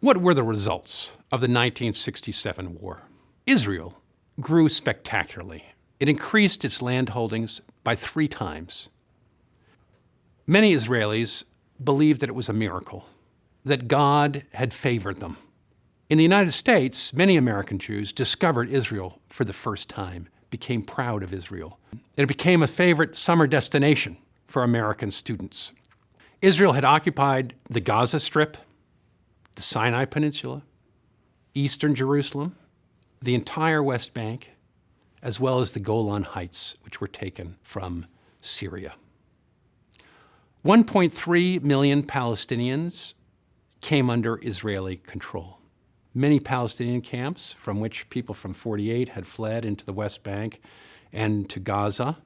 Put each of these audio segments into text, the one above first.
What were the results of the 1967 war? Israel grew spectacularly. It increased its land holdings by 3 times. Many Israelis believed that it was a miracle, that God had favored them. In the United States, many American Jews discovered Israel for the first time, became proud of Israel. It became a favorite summer destination for American students. Israel had occupied the Gaza Strip, the Sinai Peninsula, eastern Jerusalem, the entire West Bank, as well as the Golan Heights, which were taken from Syria. 1.3 million Palestinians came under Israeli control. Many Palestinian camps from which people from 48 had fled into the West Bank and to Gaza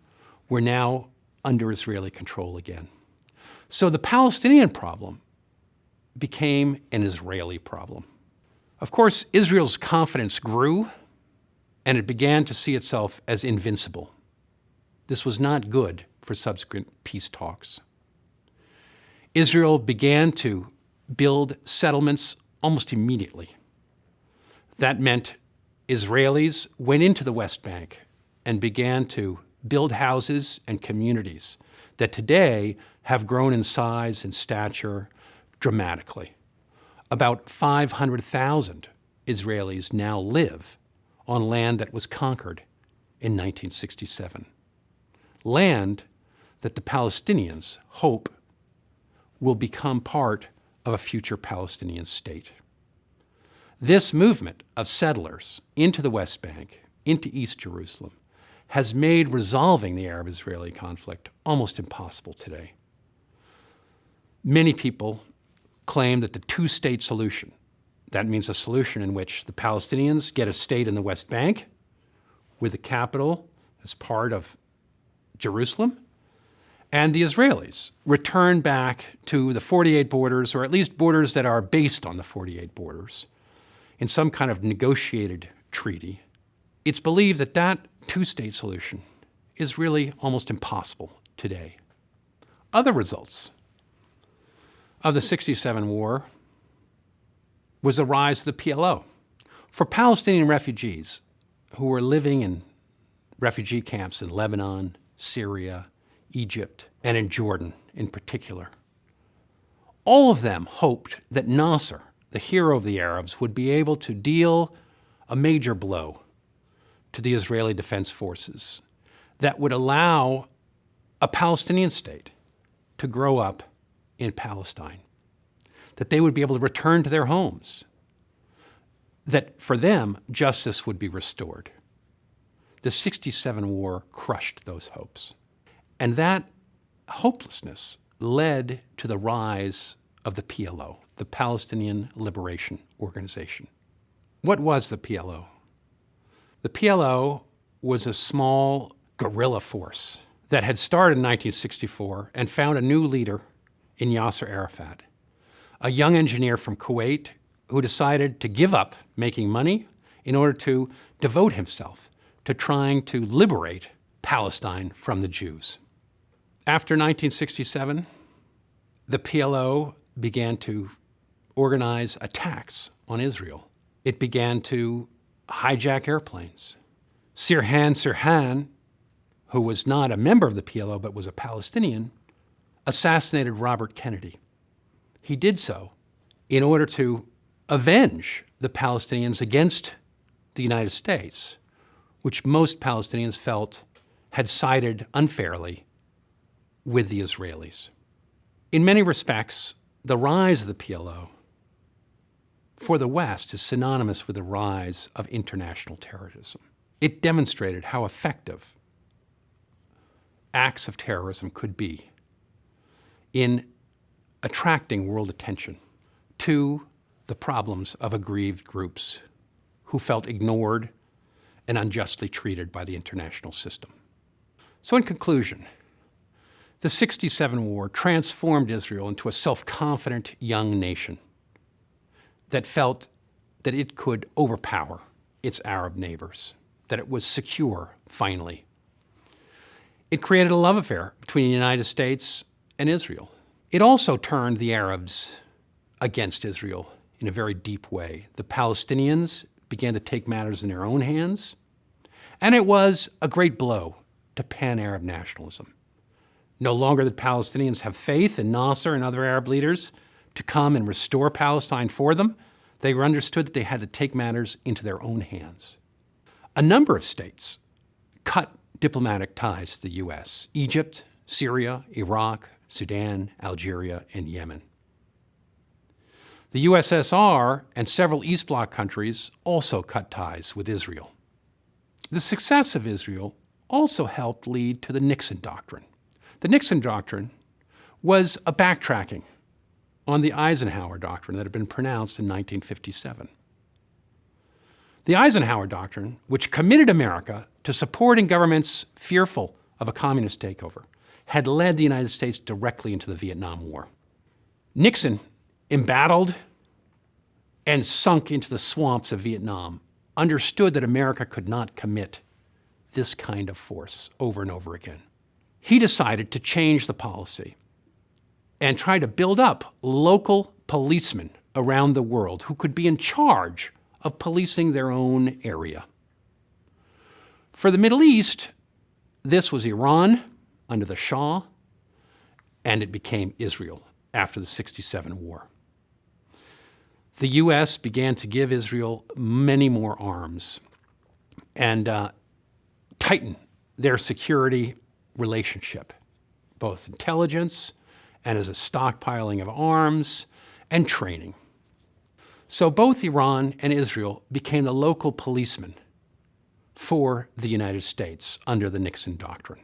were now under Israeli control again. So the Palestinian problem became an Israeli problem. Of course, Israel's confidence grew, and it began to see itself as invincible. This was not good for subsequent peace talks. Israel began to build settlements almost immediately. That meant Israelis went into the West Bank and began to build houses and communities that today have grown in size and stature dramatically. About 500,000 Israelis now live on land that was conquered in 1967. Land that the Palestinians hope will become part of a future Palestinian state. This movement of settlers into the West Bank, into East Jerusalem, has made resolving the Arab-Israeli conflict almost impossible today. Many people claim that the two-state solution, that means a solution in which the Palestinians get a state in the West Bank with the capital as part of Jerusalem, and the Israelis return back to the 48 borders, or at least borders that are based on the 48 borders, in some kind of negotiated treaty. It's believed that that two-state solution is really almost impossible today. Other results of the '67 war was the rise of the PLO. For Palestinian refugees who were living in refugee camps in Lebanon, Syria, Egypt, and in Jordan in particular, all of them hoped that Nasser, the hero of the Arabs, would be able to deal a major blow to the Israeli Defense Forces that would allow a Palestinian state to grow up in Palestine, that they would be able to return to their homes, that for them, justice would be restored. The '67 war crushed those hopes. And that hopelessness led to the rise of the PLO, the Palestinian Liberation Organization. What was the PLO? The PLO was a small guerrilla force that had started in 1964 and found a new leader in Yasser Arafat, a young engineer from Kuwait who decided to give up making money in order to devote himself to trying to liberate Palestine from the Jews. After 1967, the PLO began to organize attacks on Israel. It began to hijack airplanes. Sirhan, who was not a member of the PLO but was a Palestinian, assassinated Robert Kennedy. He did so in order to avenge the Palestinians against the United States, which most Palestinians felt had sided unfairly with the Israelis. In many respects, the rise of the PLO for the West is synonymous with the rise of international terrorism. It demonstrated how effective acts of terrorism could be in attracting world attention to the problems of aggrieved groups who felt ignored and unjustly treated by the international system. So in conclusion, the '67 war transformed Israel into a self-confident young nation that felt that it could overpower its Arab neighbors, that it was secure, finally. It created a love affair between the United States and Israel. It also turned the Arabs against Israel in a very deep way. The Palestinians began to take matters in their own hands, and it was a great blow to pan-Arab nationalism. No longer did Palestinians have faith in Nasser and other Arab leaders to come and restore Palestine for them. They understood that they had to take matters into their own hands. A number of states cut diplomatic ties to the U.S. Egypt, Syria, Iraq, Sudan, Algeria, and Yemen. The USSR and several East Bloc countries also cut ties with Israel. The success of Israel also helped lead to the Nixon Doctrine. The Nixon Doctrine was a backtracking on the Eisenhower Doctrine that had been pronounced in 1957. The Eisenhower Doctrine, which committed America to supporting governments fearful of a communist takeover, had led the United States directly into the Vietnam War. Nixon, embattled and sunk into the swamps of Vietnam, understood that America could not commit this kind of force over and over again. He decided to change the policy and try to build up local policemen around the world who could be in charge of policing their own area. For the Middle East, this was Iran under the Shah, and it became Israel after the '67 war. The U.S. began to give Israel many more arms and tighten their security relationship, both intelligence and as a stockpiling of arms and training. So both Iran and Israel became the local policemen for the United States under the Nixon Doctrine.